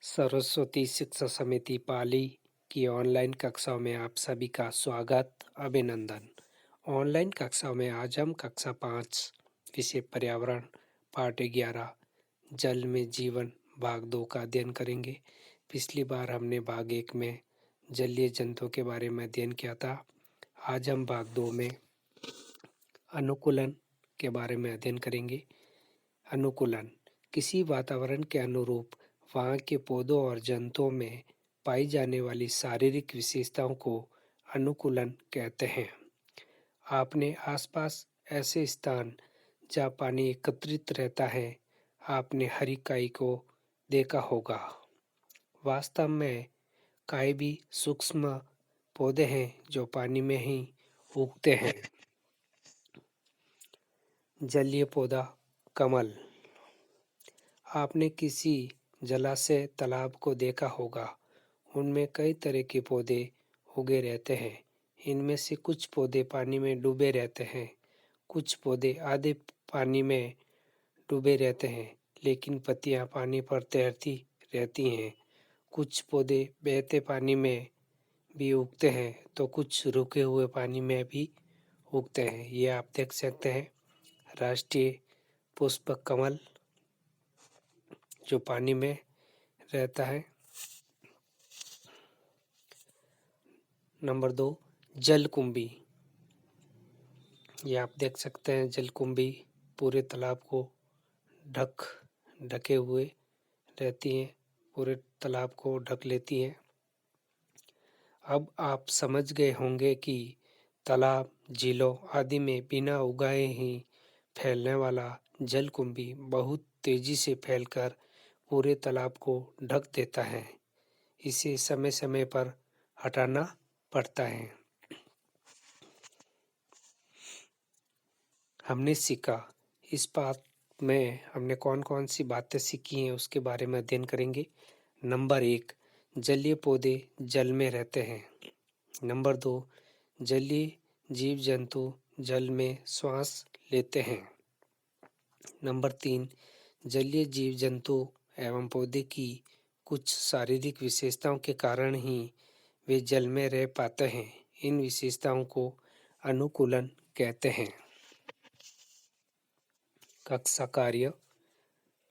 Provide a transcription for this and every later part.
सरस्वती शिक्षा समिति पाली की ऑनलाइन कक्षाओं में आप सभी का स्वागत, अभिनंदन। ऑनलाइन कक्षाओं में आज हम कक्षा 5 विषय पर्यावरण पाठ 11 जल में जीवन भाग 2 का अध्ययन करेंगे। पिछली बार हमने भाग 1 में जलीय जंतुओं के बारे में अध्ययन किया था। आज हम भाग 2 में अनुकूलन के बारे में अध्ययन करेंगे। अनुकूलन किसी वातावरण के अनुरूप वहाँ के पौधों और जंतुओं में पाई जाने वाली शारीरिक विशेषताओं को अनुकूलन कहते हैं। आपने आसपास ऐसे स्थान जहाँ पानी एकत्रित रहता है, आपने हरी काई को देखा होगा। वास्तव में काई भी सूक्ष्म पौधे हैं जो पानी में ही उगते हैं। जलीय पौधा कमल। आपने किसी जलाशय तालाब को देखा होगा। उनमें कई तरह के पौधे उगे रहते हैं। इनमें से कुछ पौधे पानी में डूबे रहते हैं, कुछ पौधे आधे पानी में डूबे रहते हैं लेकिन पत्तियां पानी पर तैरती रहती हैं। कुछ पौधे बहते पानी में भी उगते हैं तो कुछ रुके हुए पानी में भी उगते हैं। ये आप देख सकते हैं राष्ट्रीय पुष्प कमल जो पानी में रहता है। नंबर 2 जलकुंभी। ये आप देख सकते हैं जलकुंभी पूरे तालाब को ढके हुए रहती हैं, पूरे तालाब को ढक लेती हैं। अब आप समझ गए होंगे कि तालाब, झीलों आदि में बिना उगाए ही फैलने वाला जलकुंभी बहुत तेजी से फैलकर पूरे तालाब को ढक देता है। इसे समय समय पर हटाना पड़ता है। हमने सीखा, इस पाठ में हमने कौन कौन सी बातें सीखी हैं उसके बारे में अध्ययन करेंगे। नंबर 1 जलीय पौधे जल में रहते हैं। नंबर 2 जलीय जीव जंतु जल में श्वास लेते हैं। नंबर 3 जलीय जीव जंतु एवं पौधे की कुछ शारीरिक विशेषताओं के कारण ही वे जल में रह पाते हैं। इन विशेषताओं को अनुकूलन कहते हैं। कक्षा कार्य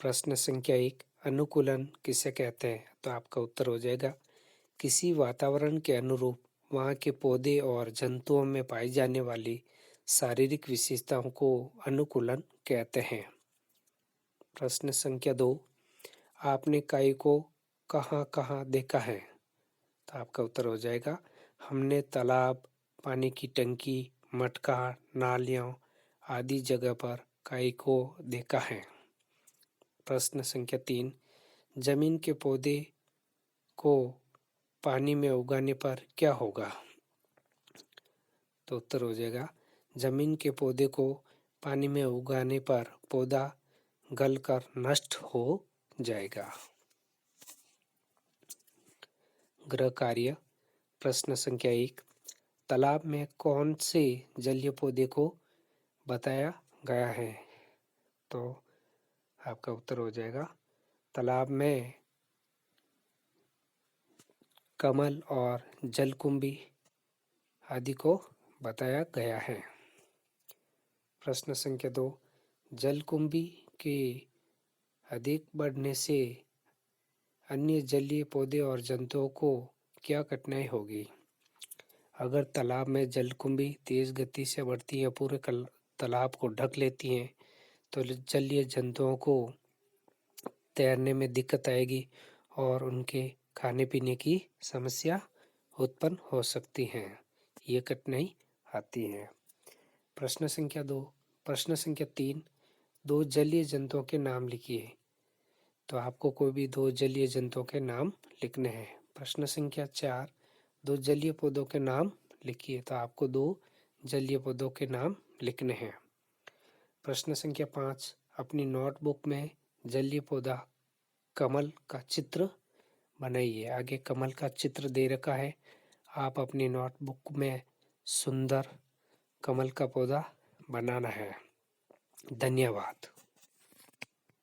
प्रश्न संख्या 1 अनुकूलन किसे कहते हैं? तो आपका उत्तर हो जाएगा किसी वातावरण के अनुरूप वहाँ के पौधे और जंतुओं में पाई जाने वाली शारीरिक विशेषताओं को अनुकूलन कहते हैं। प्रश्न संख्या 2 आपने काई को कहाँ कहाँ देखा है? तो आपका उत्तर हो जाएगा हमने तालाब, पानी की टंकी, मटका, नालियों आदि जगह पर काई को देखा है। प्रश्न संख्या 3 जमीन के पौधे को पानी में उगाने पर क्या होगा? तो उत्तर हो जाएगा जमीन के पौधे को पानी में उगाने पर पौधा गलकर नष्ट हो जाएगा। गृह कार्य प्रश्न संख्या 1 तालाब में कौन से जलीय पौधे को बताया गया है? तो आपका उत्तर हो जाएगा तालाब में कमल और जलकुंभी आदि को बताया गया है। प्रश्न संख्या 2 जलकुंभी के अधिक बढ़ने से अन्य जलीय पौधे और जंतुओं को क्या कठिनाई होगी? अगर तालाब में जलकुंभी तेज गति से बढ़ती है, पूरे तालाब को ढक लेती हैं, तो जलीय जंतुओं को तैरने में दिक्कत आएगी और उनके खाने पीने की समस्या उत्पन्न हो सकती है। ये कठिनाई आती है। प्रश्न संख्या 2 प्रश्न संख्या 3 दो जलीय जंतुओं के नाम लिखिए। तो आपको कोई भी 2 जलीय जंतुओं के नाम लिखने हैं। प्रश्न संख्या 4 2 जलीय पौधों के नाम लिखिए। तो आपको 2 जलीय पौधों के नाम लिखने हैं। प्रश्न संख्या 5 अपनी नोटबुक में जलीय पौधा कमल का चित्र बनाइए। आगे कमल का चित्र दे रखा है, आप अपनी नोटबुक में सुंदर कमल का पौधा बनाना है। धन्यवाद।